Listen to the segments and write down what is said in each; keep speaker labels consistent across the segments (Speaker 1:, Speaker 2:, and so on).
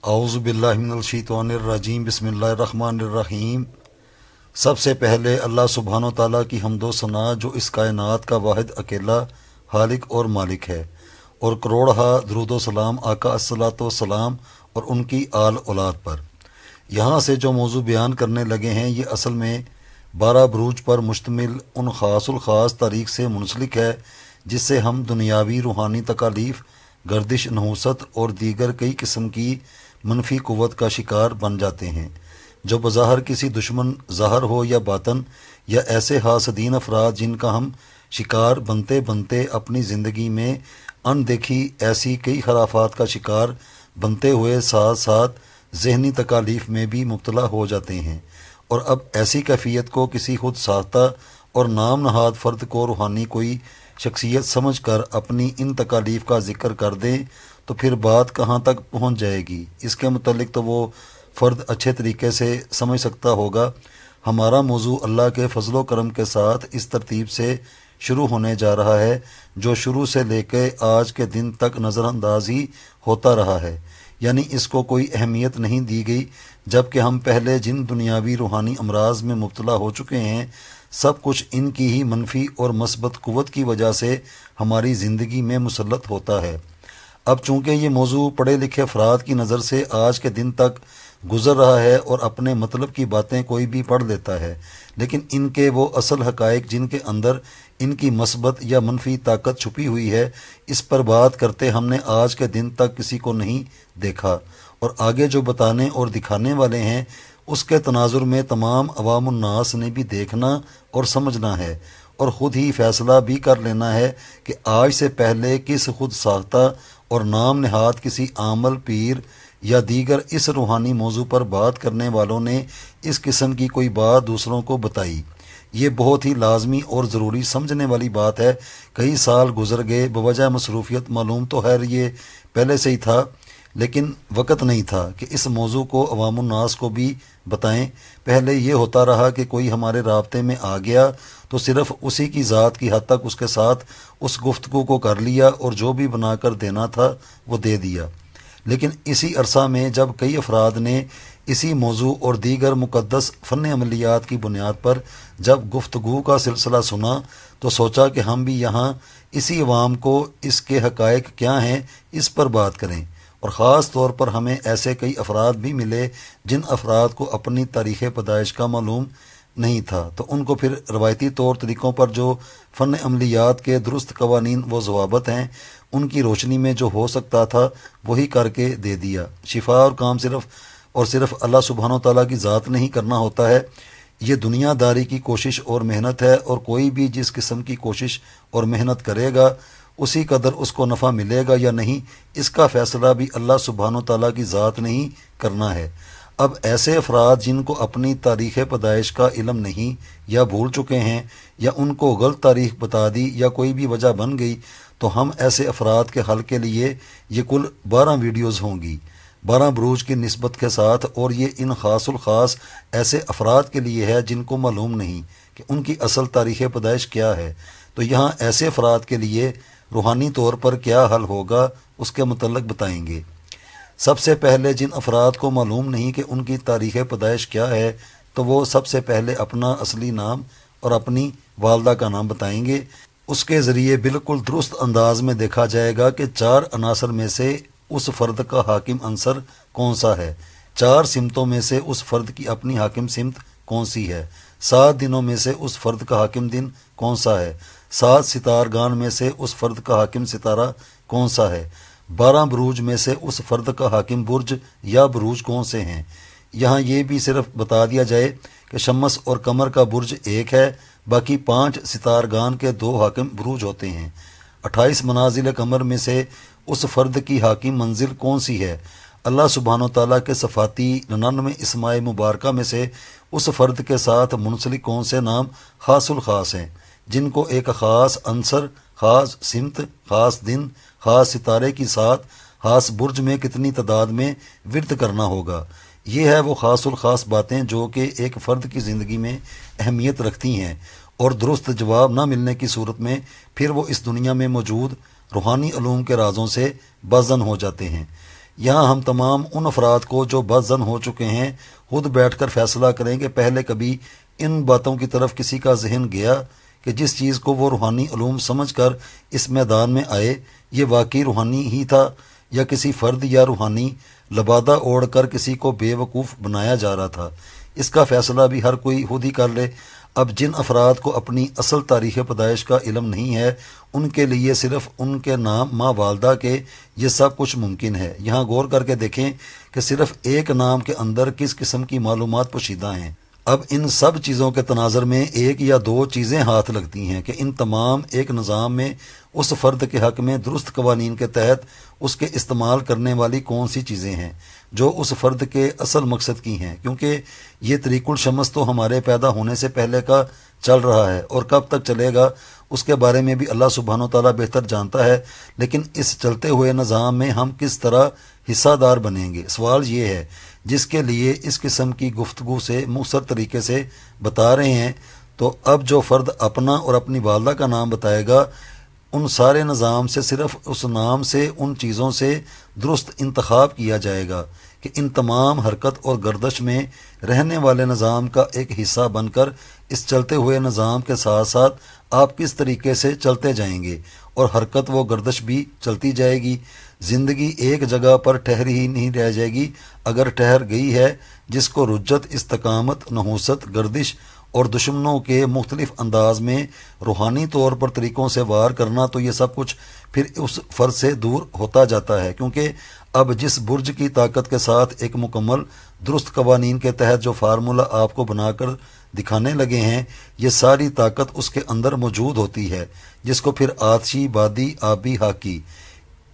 Speaker 1: اعوذ باللہ من الشیطان الرجیم بسم اللہ الرحمن الرحیم۔ سب سے پہلے اللہ سبحانہ و تعالیٰ کی حمد و ثنا جو اس کائنات کا واحد اکیلا خالق اور مالک ہے، اور کروڑہا درود و سلام آقا الصلاۃ والسلام اور ان کی آل اولاد پر۔ یہاں سے جو موضوع بیان کرنے لگے ہیں یہ اصل میں 12 بروج پر مشتمل ان خاص الخاص تاریخ سے منسلک ہے جس سے ہم دنیاوی روحانی تکالیف، گردش نحوست اور دیگر کئی قسم کی منفی قوت کا شکار بن جاتے ہیں، جو بظاہر کسی دشمن ظاہر ہو یا باطن، یا ایسے حاسدین افراد جن کا ہم شکار بنتے بنتے اپنی زندگی میں ان دیکھی ایسی کئی خرافات کا شکار بنتے ہوئے ساتھ ساتھ ذہنی تکالیف میں بھی مبتلا ہو جاتے ہیں، اور اب ایسی کیفیت کو کسی خود ساختہ اور نام نہاد فرد کو روحانی کوئی شخصیت سمجھ کر اپنی ان تکالیف کا ذکر کر دیں تو پھر بات کہاں تک پہنچ جائے گی، اس کے متعلق تو وہ فرد اچھے طریقے سے سمجھ سکتا ہوگا۔ ہمارا موضوع اللہ کے فضل و کرم کے ساتھ اس ترتیب سے شروع ہونے جا رہا ہے جو شروع سے لے کے آج کے دن تک نظر انداز ہی ہوتا رہا ہے، یعنی اس کو کوئی اہمیت نہیں دی گئی، جبکہ ہم پہلے جن دنیاوی روحانی امراض میں مبتلا ہو چکے ہیں سب کچھ ان کی ہی منفی اور مثبت قوت کی وجہ سے ہماری زندگی میں مسلط ہوتا ہے۔ اب چونکہ یہ موضوع پڑھے لکھے افراد کی نظر سے آج کے دن تک گزر رہا ہے اور اپنے مطلب کی باتیں کوئی بھی پڑھ لیتا ہے، لیکن ان کے وہ اصل حقائق جن کے اندر ان کی مثبت یا منفی طاقت چھپی ہوئی ہے، اس پر بات کرتے ہم نے آج کے دن تک کسی کو نہیں دیکھا، اور آگے جو بتانے اور دکھانے والے ہیں اس کے تناظر میں تمام عوام الناس نے بھی دیکھنا اور سمجھنا ہے، اور خود ہی فیصلہ بھی کر لینا ہے کہ آج سے پہلے کس خود ساختہ اور نام نہاد کسی عامل پیر یا دیگر اس روحانی موضوع پر بات کرنے والوں نے اس قسم کی کوئی بات دوسروں کو بتائی۔ یہ بہت ہی لازمی اور ضروری سمجھنے والی بات ہے۔ کئی سال گزر گئے، بوجہ مصروفیت معلوم تو خیر یہ پہلے سے ہی تھا، لیکن وقت نہیں تھا کہ اس موضوع کو عوام الناس کو بھی بتائیں۔ پہلے یہ ہوتا رہا کہ کوئی ہمارے رابطے میں آ گیا تو صرف اسی کی ذات کی حد تک اس کے ساتھ اس گفتگو کو کر لیا اور جو بھی بنا کر دینا تھا وہ دے دیا، لیکن اسی عرصہ میں جب کئی افراد نے اسی موضوع اور دیگر مقدس فن عملیات کی بنیاد پر جب گفتگو کا سلسلہ سنا تو سوچا کہ ہم بھی یہاں اسی عوام کو اس کے حقائق کیا ہیں اس پر بات کریں، اور خاص طور پر ہمیں ایسے کئی افراد بھی ملے جن افراد کو اپنی تاریخ پیدائش کا معلوم نہیں تھا، تو ان کو پھر روایتی طور طریقوں پر جو فن عملیات کے درست قوانین و ضوابط ہیں ان کی روشنی میں جو ہو سکتا تھا وہی کر کے دے دیا۔ شفا اور کام صرف اللہ سبحانہ و تعالیٰ کی ذات نہیں کرنا ہوتا ہے، یہ دنیا داری کی کوشش اور محنت ہے، اور کوئی بھی جس قسم کی کوشش اور محنت کرے گا اسی قدر اس کو نفع ملے گا یا نہیں، اس کا فیصلہ بھی اللہ سبحانہ و تعالیٰ کی ذات نہیں کرنا ہے۔ اب ایسے افراد جن کو اپنی تاریخ پیدائش کا علم نہیں یا بھول چکے ہیں یا ان کو غلط تاریخ بتا دی یا کوئی بھی وجہ بن گئی، تو ہم ایسے افراد کے حل کے لیے یہ کل 12 ویڈیوز ہوں گی 12 بروج کی نسبت کے ساتھ، اور یہ ان خاص الخاص ایسے افراد کے لیے ہے جن کو معلوم نہیں کہ ان کی اصل تاریخ پیدائش کیا ہے، تو یہاں ایسے افراد کے لیے روحانی طور پر کیا حل ہوگا اس کے متعلق بتائیں گے۔ سب سے پہلے جن افراد کو معلوم نہیں کہ ان کی تاریخ پیدائش کیا ہے تو وہ سب سے پہلے اپنا اصلی نام اور اپنی والدہ کا نام بتائیں گے۔ اس کے ذریعے بالکل درست انداز میں دیکھا جائے گا کہ 4 عناصر میں سے اس فرد کا حاکم عنصر کون سا ہے، 4 سمتوں میں سے اس فرد کی اپنی حاکم سمت کون سی ہے، 7 دنوں میں سے اس فرد کا حاکم دن کون سا ہے، 7 ستارگان میں سے اس فرد کا حاکم ستارہ کون سا ہے، 12 بروج میں سے اس فرد کا حاکم برج یا بروج کون سے ہیں۔ یہاں یہ بھی صرف بتا دیا جائے کہ شمس اور قمر کا برج ایک ہے، باقی 5 ستارگان کے 2 حاکم بروج ہوتے ہیں۔ 28 منازل قمر میں سے اس فرد کی حاکم منزل کون سی ہے، اللہ سبحانہ و تعالیٰ کے صفاتی 99 اسماء مبارکہ میں سے اس فرد کے ساتھ منسلک کون سے نام خاص الخاص ہیں جن کو ایک خاص عنصر، خاص سمت، خاص دن، خاص ستارے کی ساتھ خاص برج میں کتنی تعداد میں ورد کرنا ہوگا۔ یہ ہے وہ خاص الخاص باتیں جو کہ ایک فرد کی زندگی میں اہمیت رکھتی ہیں، اور درست جواب نہ ملنے کی صورت میں پھر وہ اس دنیا میں موجود روحانی علوم کے رازوں سے بازن ہو جاتے ہیں۔ یہاں ہم تمام ان افراد کو جو بدظن ہو چکے ہیں خود بیٹھ کر فیصلہ کریں کہ پہلے کبھی ان باتوں کی طرف کسی کا ذہن گیا کہ جس چیز کو وہ روحانی علوم سمجھ کر اس میدان میں آئے یہ واقعی روحانی ہی تھا یا کسی فرد یا روحانی لبادہ اوڑھ کر کسی کو بے وقوف بنایا جا رہا تھا؟ اس کا فیصلہ بھی ہر کوئی خود ہی کر لے۔ اب جن افراد کو اپنی اصل تاریخ پیدائش کا علم نہیں ہے ان کے لیے صرف ان کے نام ماں والدہ کے یہ سب کچھ ممکن ہے۔ یہاں غور کر کے دیکھیں کہ صرف ایک نام کے اندر کس قسم کی معلومات پوشیدہ ہیں۔ اب ان سب چیزوں کے تناظر میں ایک یا دو چیزیں ہاتھ لگتی ہیں کہ ان تمام ایک نظام میں اس فرد کے حق میں درست قوانین کے تحت اس کے استعمال کرنے والی کون سی چیزیں ہیں جو اس فرد کے اصل مقصد کی ہیں، کیونکہ یہ طریق الشمس تو ہمارے پیدا ہونے سے پہلے کا چل رہا ہے اور کب تک چلے گا اس کے بارے میں بھی اللہ سبحانہ و تعالیٰ بہتر جانتا ہے، لیکن اس چلتے ہوئے نظام میں ہم کس طرح حصہ دار بنیں گے؟ سوال یہ ہے جس کے لیے اس قسم کی گفتگو سے مؤثر طریقے سے بتا رہے ہیں۔ تو اب جو فرد اپنا اور اپنی والدہ کا نام بتائے گا ان سارے نظام سے صرف اس نام سے ان چیزوں سے درست انتخاب کیا جائے گا کہ ان تمام حرکت اور گردش میں رہنے والے نظام کا ایک حصہ بن کر اس چلتے ہوئے نظام کے ساتھ ساتھ آپ کس طریقے سے چلتے جائیں گے، اور حرکت و گردش بھی چلتی جائے گی۔ زندگی ایک جگہ پر ٹھہری ہی نہیں رہ جائے گی، اگر ٹھہر گئی ہے جس کو رجت، استقامت، نحوست، گردش اور دشمنوں کے مختلف انداز میں روحانی طور پر طریقوں سے وار کرنا، تو یہ سب کچھ پھر اس فرد سے دور ہوتا جاتا ہے، کیونکہ اب جس برج کی طاقت کے ساتھ ایک مکمل درست قوانین کے تحت جو فارمولہ آپ کو بنا کر دکھانے لگے ہیں یہ ساری طاقت اس کے اندر موجود ہوتی ہے، جس کو پھر آتشی، بادی، آبی، ہاکی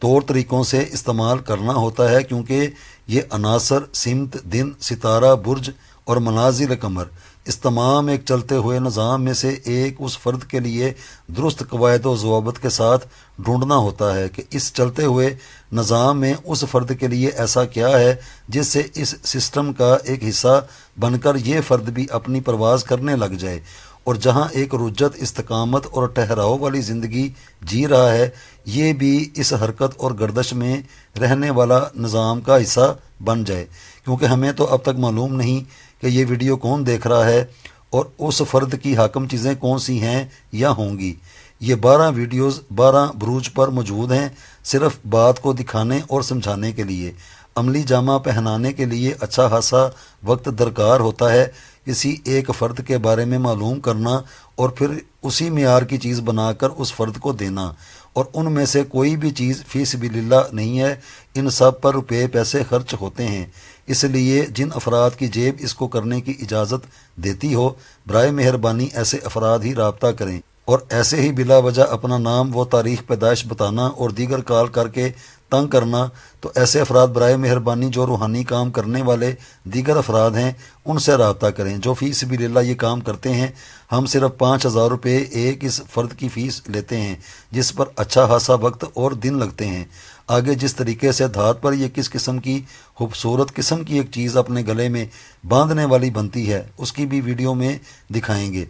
Speaker 1: طور طریقوں سے استعمال کرنا ہوتا ہے، کیونکہ یہ عناصر، سمت، دن، ستارہ، برج اور منازل قمر اس تمام ایک چلتے ہوئے نظام میں سے ایک اس فرد کے لیے درست قواعد و ضوابط کے ساتھ ڈھونڈنا ہوتا ہے کہ اس چلتے ہوئے نظام میں اس فرد کے لیے ایسا کیا ہے جس سے اس سسٹم کا ایک حصہ بن کر یہ فرد بھی اپنی پرواز کرنے لگ جائے، اور جہاں ایک رجت، استقامت اور ٹھہراؤ والی زندگی جی رہا ہے یہ بھی اس حرکت اور گردش میں رہنے والا نظام کا حصہ بن جائے، کیونکہ ہمیں تو اب تک معلوم نہیں کہ یہ ویڈیو کون دیکھ رہا ہے اور اس فرد کی حاکم چیزیں کون سی ہیں یا ہوں گی۔ یہ 12 ویڈیوز 12 بروج پر موجود ہیں، صرف بات کو دکھانے اور سمجھانے کے لیے۔ عملی جامہ پہنانے کے لیے اچھا خاصا وقت درکار ہوتا ہے، کسی ایک فرد کے بارے میں معلوم کرنا اور پھر اسی معیار کی چیز بنا کر اس فرد کو دینا، اور ان میں سے کوئی بھی چیز فی سبیل اللہ نہیں ہے، ان سب پر روپے پیسے خرچ ہوتے ہیں۔ اس لیے جن افراد کی جیب اس کو کرنے کی اجازت دیتی ہو برائے مہربانی ایسے افراد ہی رابطہ کریں، اور ایسے ہی بلا وجہ اپنا نام و تاریخ پیدائش بتانا اور دیگر کال کر کے تنگ کرنا، تو ایسے افراد برائے مہربانی جو روحانی کام کرنے والے دیگر افراد ہیں ان سے رابطہ کریں جو فی سبیل اللہ یہ کام کرتے ہیں۔ ہم صرف 5000 روپے ایک اس فرد کی فیس لیتے ہیں جس پر اچھا خاصا وقت اور دن لگتے ہیں۔ آگے جس طریقے سے دھات پر یہ کس قسم کی خوبصورت قسم کی ایک چیز اپنے گلے میں باندھنے والی بنتی ہے اس کی بھی ویڈیو میں دکھائیں گے۔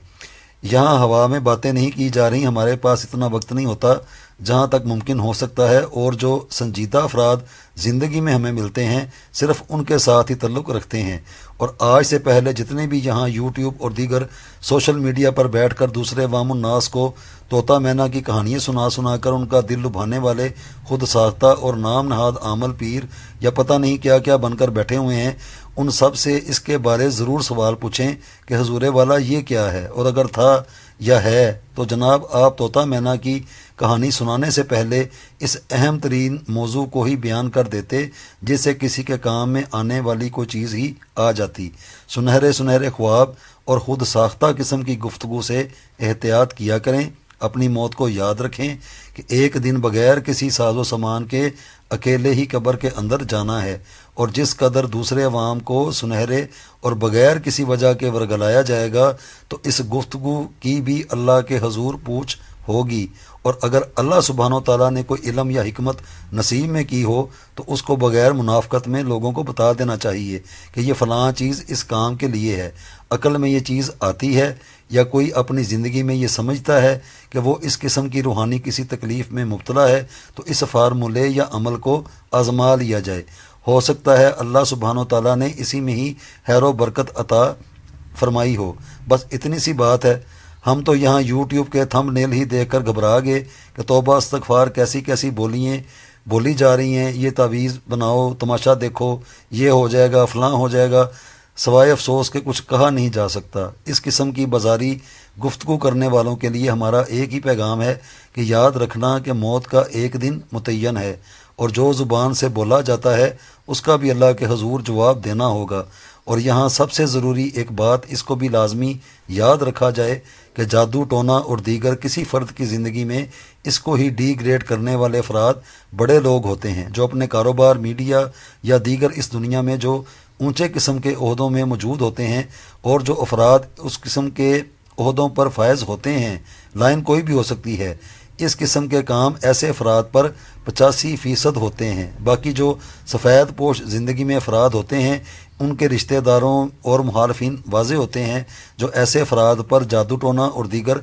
Speaker 1: یہاں ہوا میں باتیں نہیں کی جا رہی، ہمارے پاس اتنا وقت نہیں ہوتا جہاں تک ممکن ہو سکتا ہے، اور جو سنجیدہ افراد زندگی میں ہمیں ملتے ہیں صرف ان کے ساتھ ہی تعلق رکھتے ہیں، اور آج سے پہلے جتنے بھی یہاں یوٹیوب اور دیگر سوشل میڈیا پر بیٹھ کر دوسرے عوام الناس کو طوطا مینا کی کہانیاں سنا کر ان کا دل لبھانے والے خود ساختہ اور نام نہاد عامل پیر یا پتہ نہیں کیا کیا بن کر بیٹھے ہوئے ہیں، ان سب سے اس کے بارے ضرور سوال پوچھیں کہ حضور والا یہ کیا ہے، اور اگر تھا یا ہے تو جناب آپ طوطا مینا کی کہانی سنانے سے پہلے اس اہم ترین موضوع کو ہی بیان کر دیتے جس سے کسی کے کام میں آنے والی کوئی چیز ہی آ جاتی۔ سنہرے خواب اور خود ساختہ قسم کی گفتگو سے احتیاط کیا کریں، اپنی موت کو یاد رکھیں کہ ایک دن بغیر کسی ساز و سامان کے اکیلے ہی قبر کے اندر جانا ہے، اور جس قدر دوسرے عوام کو سنہرے اور بغیر کسی وجہ کے ورگلایا جائے گا تو اس گفتگو کی بھی اللہ کے حضور پوچھ ہوگی، اور اگر اللہ سبحانہ و تعالیٰ نے کوئی علم یا حکمت نصیب میں کی ہو تو اس کو بغیر منافقت میں لوگوں کو بتا دینا چاہیے کہ یہ فلاں چیز اس کام کے لیے ہے۔ عقل میں یہ چیز آتی ہے یا کوئی اپنی زندگی میں یہ سمجھتا ہے کہ وہ اس قسم کی روحانی کسی تکلیف میں مبتلا ہے تو اس فارمولے یا عمل کو آزما لیا جائے، ہو سکتا ہے اللہ سبحانہ و تعالیٰ نے اسی میں ہی خیر و برکت عطا فرمائی ہو۔ بس اتنی سی بات ہے۔ ہم تو یہاں یوٹیوب کے تھمب نیل ہی دیکھ کر گھبرا گئے کہ توبہ استغفار کیسی کیسی بولی جا رہی ہیں، یہ تعویذ بناؤ، تماشا دیکھو، یہ ہو جائے گا، فلاں ہو جائے گا، سوائے افسوس کے کچھ کہا نہیں جا سکتا۔ اس قسم کی بازاری گفتگو کرنے والوں کے لیے ہمارا ایک ہی پیغام ہے کہ یاد رکھنا کہ موت کا ایک دن متعین ہے، اور جو زبان سے بولا جاتا ہے اس کا بھی اللہ کے حضور جواب دینا ہوگا۔ اور یہاں سب سے ضروری ایک بات اس کو بھی لازمی یاد رکھا جائے کہ جادو ٹونا اور دیگر کسی فرد کی زندگی میں اس کو ہی ڈی گریڈ کرنے والے افراد بڑے لوگ ہوتے ہیں جو اپنے کاروبار، میڈیا یا دیگر اس دنیا میں جو اونچے قسم کے عہدوں میں موجود ہوتے ہیں، اور جو افراد اس قسم کے عہدوں پر فائز ہوتے ہیں، لائن کوئی بھی ہو سکتی ہے، اس قسم کے کام ایسے افراد پر 85% ہوتے ہیں۔ باقی جو سفید پوش زندگی میں افراد ہوتے ہیں ان کے رشتہ داروں اور مخالفین واضح ہوتے ہیں جو ایسے افراد پر جادو ٹونا اور دیگر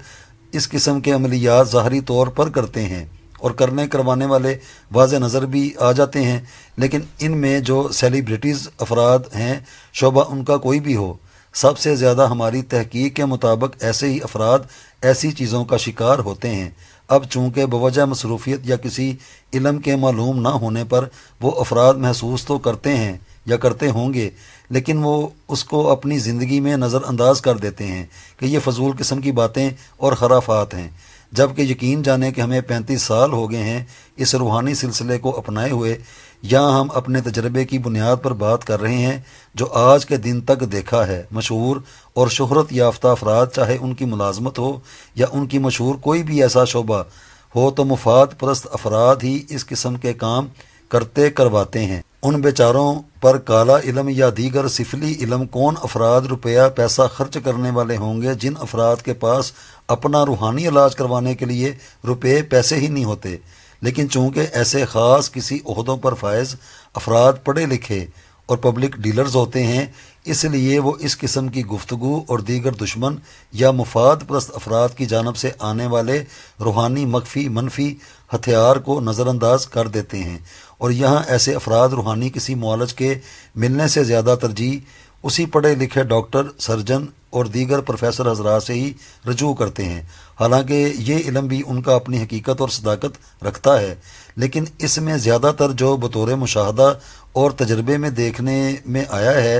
Speaker 1: اس قسم کے عملیات ظاہری طور پر کرتے ہیں، اور کروانے والے واضح نظر بھی آ جاتے ہیں، لیکن ان میں جو سیلیبریٹیز افراد ہیں، شعبہ ان کا کوئی بھی ہو، سب سے زیادہ ہماری تحقیق کے مطابق ایسے ہی افراد ایسی چیزوں کا شکار ہوتے ہیں۔ اب چونکہ بوجہ مصروفیت یا کسی علم کے معلوم نہ ہونے پر وہ افراد محسوس تو کرتے ہیں یا کرتے ہوں گے، لیکن وہ اس کو اپنی زندگی میں نظر انداز کر دیتے ہیں کہ یہ فضول قسم کی باتیں اور خرافات ہیں، جبکہ یقین جانے کہ ہمیں 35 سال ہو گئے ہیں اس روحانی سلسلے کو اپنائے ہوئے، یا ہم اپنے تجربے کی بنیاد پر بات کر رہے ہیں جو آج کے دن تک دیکھا ہے۔ مشہور اور شہرت یافتہ افراد، چاہے ان کی ملازمت ہو یا ان کی مشہور کوئی بھی ایسا شعبہ ہو، تو مفاد پرست افراد ہی اس قسم کے کام کرواتے ہیں۔ ان بیچاروں پر کالا علم یا دیگر سفلی علم کون افراد روپیہ پیسہ خرچ کرنے والے ہوں گے جن افراد کے پاس اپنا روحانی علاج کروانے کے لیے روپے پیسے ہی نہیں ہوتے، لیکن چونکہ ایسے خاص کسی عہدوں پر فائز افراد پڑھے لکھے اور پبلک ڈیلرز ہوتے ہیں، اس لیے وہ اس قسم کی گفتگو اور دیگر دشمن یا مفاد پرست افراد کی جانب سے آنے والے روحانی منفی ہتھیار کو نظر انداز کر دیتے ہیں، اور یہاں ایسے افراد روحانی کسی معالج کے ملنے سے زیادہ ترجیح اسی پڑھے لکھے ڈاکٹر، سرجن اور دیگر پروفیسر حضرات سے ہی رجوع کرتے ہیں۔ حالانکہ یہ علم بھی ان کا اپنی حقیقت اور صداقت رکھتا ہے، لیکن اس میں زیادہ تر جو بطور مشاہدہ اور تجربے میں دیکھنے میں آیا ہے،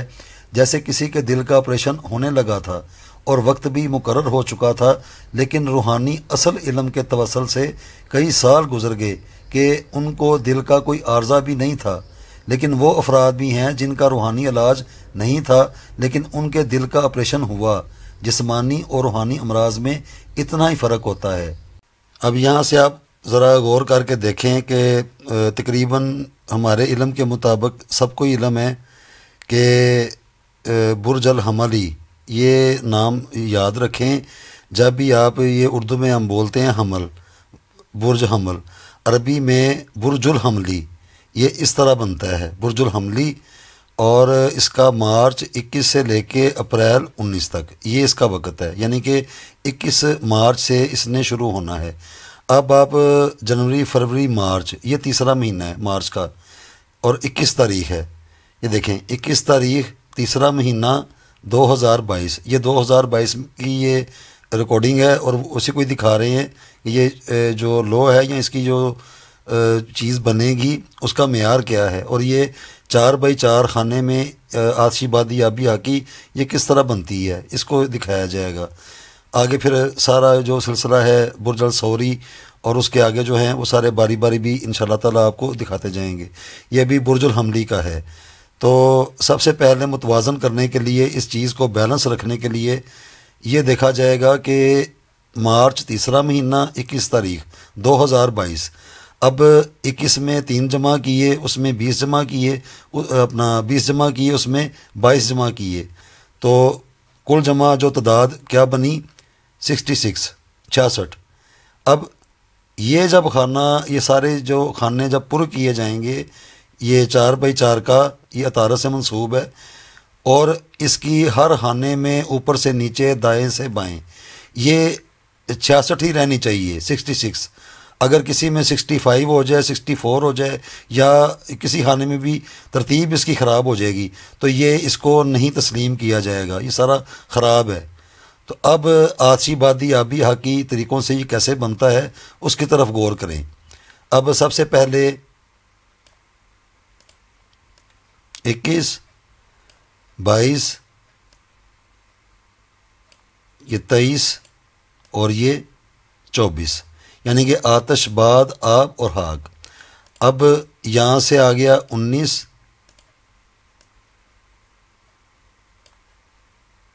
Speaker 1: جیسے کسی کے دل کا آپریشن ہونے لگا تھا اور وقت بھی مقرر ہو چکا تھا، لیکن روحانی اصل علم کے توسل سے کئی سال گزر گئے کہ ان کو دل کا کوئی عارضہ بھی نہیں تھا، لیکن وہ افراد بھی ہیں جن کا روحانی علاج نہیں تھا لیکن ان کے دل کا آپریشن ہوا۔ جسمانی اور روحانی امراض میں اتنا ہی فرق ہوتا ہے۔ اب یہاں سے آپ ذرا غور کر کے دیکھیں کہ تقریباً ہمارے علم کے مطابق سب کو علم ہے کہ برج الحملی، یہ نام یاد رکھیں جب بھی آپ، یہ اردو میں ہم بولتے ہیں حمل، برج حمل، عربی میں برج الحملی، یہ اس طرح بنتا ہے برج الحملی، اور اس کا مارچ 21 سے لے کے اپریل 19 تک یہ اس کا وقت ہے، یعنی کہ 21 مارچ سے اس نے شروع ہونا ہے۔ اب آپ جنوری، فروری، مارچ، یہ تیسرا مہینہ ہے مارچ کا، اور 21 تاریخ ہے، یہ دیکھیں 21 تاریخ تیسرا مہینہ 2022، یہ 2022 کی یہ ریکارڈنگ ہے، اور اسی کو ہی دکھا رہے ہیں کہ یہ جو لو ہے یا اس کی جو چیز بنے گی اس کا معیار کیا ہے، اور یہ 4x4 خانے میں آتشی بادی آبی آکی یہ کس طرح بنتی ہے، اس کو دکھایا جائے گا۔ آگے پھر سارا جو سلسلہ ہے برج الثوری اور اس کے آگے جو ہیں وہ سارے باری باری بھی انشاءاللہ تعالیٰ آپ کو دکھاتے جائیں گے۔ یہ بھی برج الحملی کا ہے۔ تو سب سے پہلے متوازن کرنے کے لیے، اس چیز کو بیلنس رکھنے کے لیے یہ دیکھا جائے گا کہ مارچ تیسرا مہینہ 21 تاریخ 2022، اب 21 میں 3 جمع کیے، اس میں 20 جمع کیے، 20 جمع کیے، اس میں 22 جمع کیے، تو کل جمع جو تعداد کیا بنی 66۔ اب یہ جب خانہ، یہ سارے جو خانے جب پر کیے جائیں گے، یہ 4x4 کا یہ عطارد سے منسوب ہے، اور اس کی ہر خانے میں اوپر سے نیچے دائیں سے بائیں یہ 66 ہی رہنی چاہیے، 66۔ اگر کسی میں 65 ہو جائے، 64 ہو جائے، یا کسی خانے میں بھی ترتیب اس کی خراب ہو جائے گی تو یہ اس کو نہیں تسلیم کیا جائے گا، یہ سارا خراب ہے۔ تو اب آتشی بادی آبی حقی طریقوں سے یہ کیسے بنتا ہے اس کی طرف غور کریں۔ اب سب سے پہلے 21، 22، یہ 23 اور یہ 24، یعنی کہ آتش، باد، آب اور خاک۔ اب یہاں سے آ گیا 19،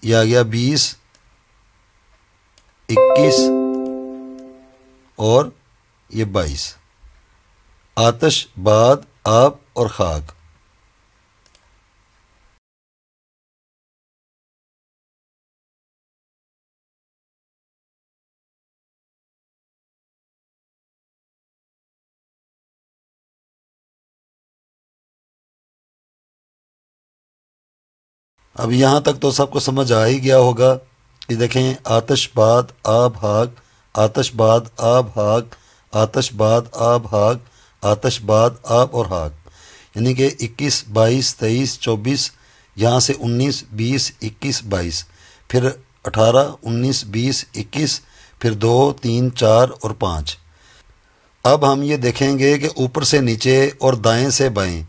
Speaker 1: یہ آ گیا 20، 21 اور یہ 22، آتش، باد، آب اور خاک۔ اب یہاں تک تو سب کو سمجھ آ ہی گیا ہوگا کہ دیکھیں، آتش، باد، آب، خاک، آتش، باد، آب، خاک، آتش، باد، آب، خاک، آتش، باد، آب اور خاک، یعنی کہ 21، 22، 23، 24، یہاں سے 19، 20، 21، 22، پھر 18، 19، 20، 21، پھر 2، 3، 4 اور 5۔ اب ہم یہ دیکھیں گے کہ اوپر سے نیچے اور دائیں سے بائیں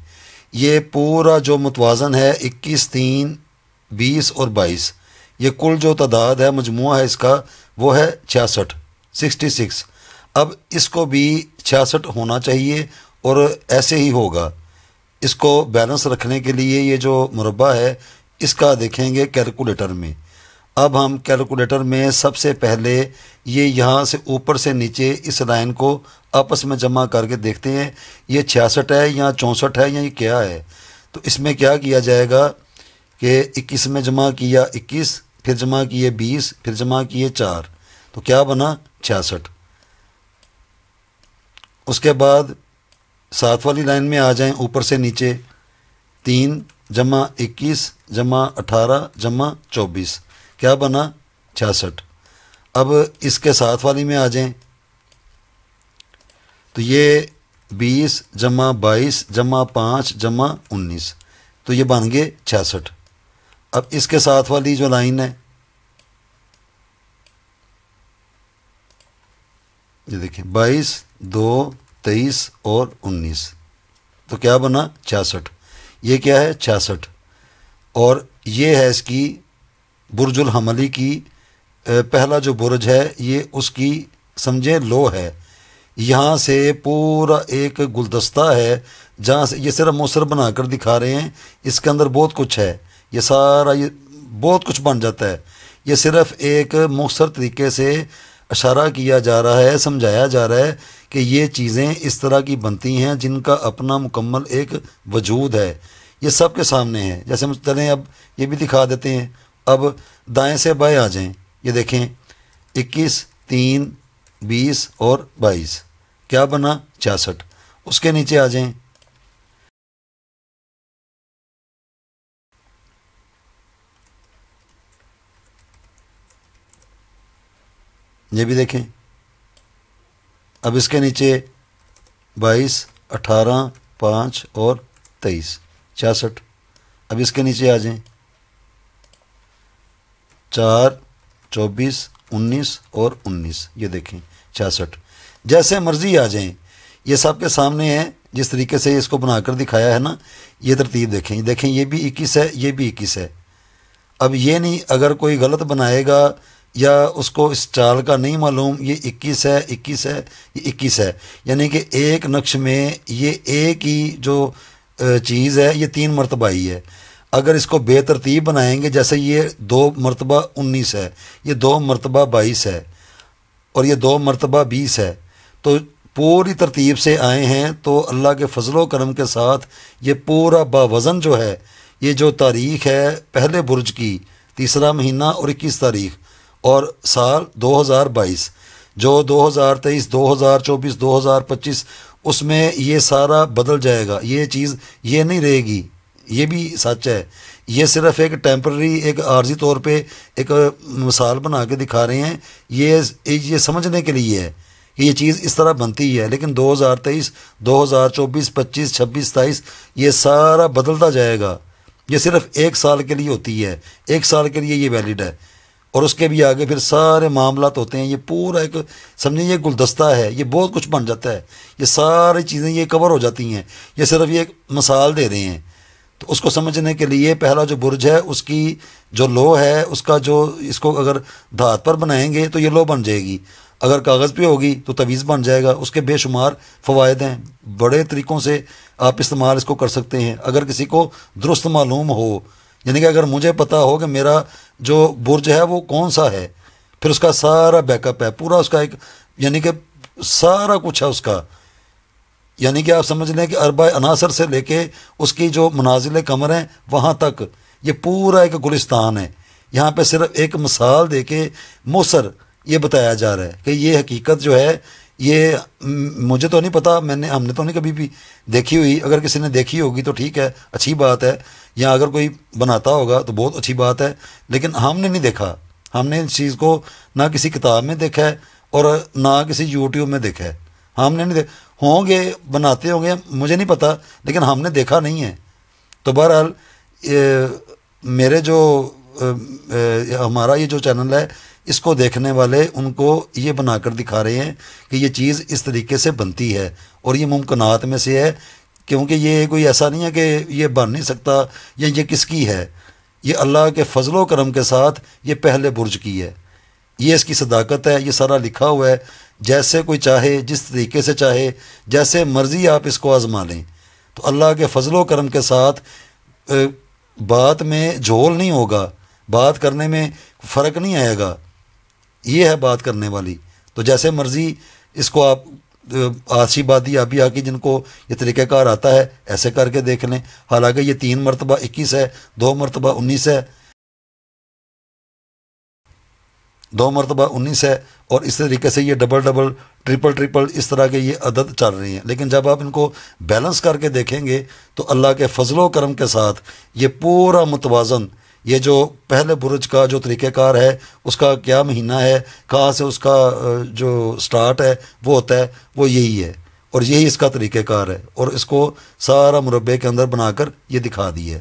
Speaker 1: یہ پورا جو متوازن ہے، 21، 3، 20 اور 22، یہ کل جو تعداد ہے، مجموعہ ہے اس کا، وہ ہے 66، 66۔ اب اس کو بھی 66 ہونا چاہیے اور ایسے ہی ہوگا۔ اس کو بیلنس رکھنے کے لیے یہ جو مربع ہے اس کا دیکھیں گے کیلکولیٹر میں۔ اب ہم کیلکولیٹر میں سب سے پہلے یہ یہاں سے اوپر سے نیچے اس لائن کو آپس میں جمع کر کے دیکھتے ہیں، یہ 66 ہے یا 64 ہے یا یہ کیا ہے۔ تو اس میں کیا کیا جائے گا کہ 21 میں جمع کیا 21، پھر جمع کیے 20، پھر جمع کیے 4، تو کیا بنا 66۔ اس کے بعد ساتھ والی لائن میں آ جائیں، اوپر سے نیچے 3 جمع 21 جمع 18 جمع 24، کیا بنا 66۔ اب اس کے ساتھ والی میں آ جائیں تو یہ 20 جمع 22 جمع 5 جمع 19، تو یہ بن گئے 66۔ اب اس کے ساتھ والی جو لائن ہے یہ دیکھیں 22، 2، 23 اور 19، تو کیا بنا 66۔ یہ کیا ہے 66، اور یہ ہے اس کی برج الحملی کی پہلا جو برج ہے، یہ اس کی سمجھیں لو ہے۔ یہاں سے پورا ایک گلدستہ ہے جہاں سے یہ صرف مؤثر بنا کر دکھا رہے ہیں، اس کے اندر بہت کچھ ہے، یہ سارا یہ بہت کچھ بن جاتا ہے۔ یہ صرف ایک مؤثر طریقے سے اشارہ کیا جا رہا ہے، سمجھایا جا رہا ہے کہ یہ چیزیں اس طرح کی بنتی ہیں جن کا اپنا مکمل ایک وجود ہے، یہ سب کے سامنے ہے۔ جیسے چلیں اب یہ بھی دکھا دیتے ہیں۔ اب دائیں سے بائیں آ جائیں، یہ دیکھیں 21، 3، 20 اور 22، کیا بنا 66۔ اس کے نیچے آ جائیں، یہ بھی دیکھیں۔ اب اس کے نیچے 22، 18، 5 اور 23، 66۔ اب اس کے نیچے آ جائیں 4، 24، 19 اور 19، یہ دیکھیں 66۔ جیسے مرضی آ جائیں، یہ سب کے سامنے ہے، جس طریقے سے اس کو بنا کر دکھایا ہے نا، یہ ترتیب دیکھیں، دیکھیں یہ بھی 21 ہے، یہ بھی 21 ہے۔ اب یہ نہیں اگر کوئی غلط بنائے گا یا اس کو اس چال کا نہیں معلوم، یہ 21 ہے، 21 ہے، یہ 21 ہے، یعنی کہ ایک نقش میں یہ ایک ہی جو چیز ہے یہ 3 مرتبہ ہی ہے۔ اگر اس کو بے ترتیب بنائیں گے، جیسے یہ 2 مرتبہ 19 ہے، یہ 2 مرتبہ 22 ہے، اور یہ 2 مرتبہ 20 ہے، تو پوری ترتیب سے آئے ہیں، تو اللہ کے فضل و کرم کے ساتھ یہ پورا باوزن جو ہے، یہ جو تاریخ ہے پہلے برج کی، 3واں مہینہ اور 21 تاریخ اور سال 2022، جو 2023 2024 2025 اس میں یہ سارا بدل جائے گا، یہ چیز یہ نہیں رہے گی، یہ بھی سچ ہے۔ یہ صرف ایک ٹیمپرری، ایک عارضی طور پہ ایک مثال بنا کے دکھا رہے ہیں، یہ سمجھنے کے لیے ہے کہ یہ چیز اس طرح بنتی ہے، لیکن 2023 2024 25 26 27 یہ سارا بدلتا جائے گا۔ یہ صرف ایک سال کے لیے ہوتی ہے، ایک سال کے لیے یہ ویلڈ ہے، اور اس کے بھی آگے پھر سارے معاملات ہوتے ہیں۔ یہ پورا ایک سمجھیں یہ گلدستہ ہے، یہ بہت کچھ بن جاتا ہے، یہ ساری چیزیں یہ کور ہو جاتی ہیں۔ یہ صرف یہ ایک مثال دے رہے ہیں، تو اس کو سمجھنے کے لیے پہلا جو برج ہے اس کی جو لو ہے، اس کا جو اس کو اگر دھات پر بنائیں گے تو یہ لو بن جائے گی، اگر کاغذ پہ ہوگی تو تعویذ بن جائے گا۔ اس کے بے شمار فوائد ہیں، بڑے طریقوں سے آپ استعمال اس کو کر سکتے ہیں اگر کسی کو درست معلوم ہو، یعنی کہ اگر مجھے پتہ ہو کہ میرا جو برج ہے وہ کون سا ہے، پھر اس کا سارا بیک اپ ہے، پورا اس کا ایک یعنی کہ سارا کچھ ہے اس کا، یعنی کہ آپ سمجھ لیں کہ اربع عناصر سے لے کے اس کی جو منازل قمر ہیں وہاں تک یہ پورا ایک گلستان ہے۔ یہاں پہ صرف ایک مثال دے کے موثر یہ بتایا جا رہا ہے کہ یہ حقیقت جو ہے یہ مجھے تو نہیں پتہ، ہم نے تو نہیں کبھی بھی دیکھی ہوئی، اگر کسی نے دیکھی ہوگی تو ٹھیک ہے، اچھی بات ہے، یا اگر کوئی بناتا ہوگا تو بہت اچھی بات ہے، لیکن ہم نے نہیں دیکھا، ہم نے اس چیز کو نہ کسی کتاب میں دیکھا ہے اور نہ کسی یوٹیوب میں دیکھا ہے، ہم نے نہیں ہوں گے بناتے ہوں گے مجھے نہیں پتہ، لیکن ہم نے دیکھا نہیں ہے۔ تو بہرحال میرے جو ہمارا یہ جو چینل ہے اس کو دیکھنے والے ان کو یہ بنا کر دکھا رہے ہیں کہ یہ چیز اس طریقے سے بنتی ہے اور یہ ممکنات میں سے ہے، کیونکہ یہ کوئی ایسا نہیں ہے کہ یہ بن نہیں سکتا یا یہ کس کی ہے، یہ اللہ کے فضل و کرم کے ساتھ یہ پہلے برج کی ہے، یہ اس کی صداقت ہے، یہ سارا لکھا ہوا ہے، جیسے کوئی چاہے جس طریقے سے چاہے جیسے مرضی آپ اس کو آزما لیں، تو اللہ کے فضل و کرم کے ساتھ بات میں جھول نہیں ہوگا، بات کرنے میں فرق نہیں آئے گا، یہ ہے بات کرنے والی۔ تو جیسے مرضی اس کو آپ آسی بادی آبی آکی جن کو یہ طریقہ کار آتا ہے ایسے کر کے دیکھ لیں، حالانکہ یہ 3 مرتبہ 21 ہے، 2 مرتبہ 19 ہے، 2 مرتبہ 19 ہے، اور اس طریقے سے یہ ڈبل ڈبل ٹرپل اس طرح کے یہ عدد چل رہے ہیں، لیکن جب آپ ان کو بیلنس کر کے دیکھیں گے تو اللہ کے فضل و کرم کے ساتھ یہ پورا متوازن، یہ جو پہلے برج کا جو طریقہ کار ہے اس کا کیا مہینہ ہے، کہاں سے اس کا جو سٹارٹ ہے وہ ہوتا ہے، وہ یہی ہے، اور یہی اس کا طریقہ کار ہے، اور اس کو سارا مربع کے اندر بنا کر یہ دکھا دی ہے۔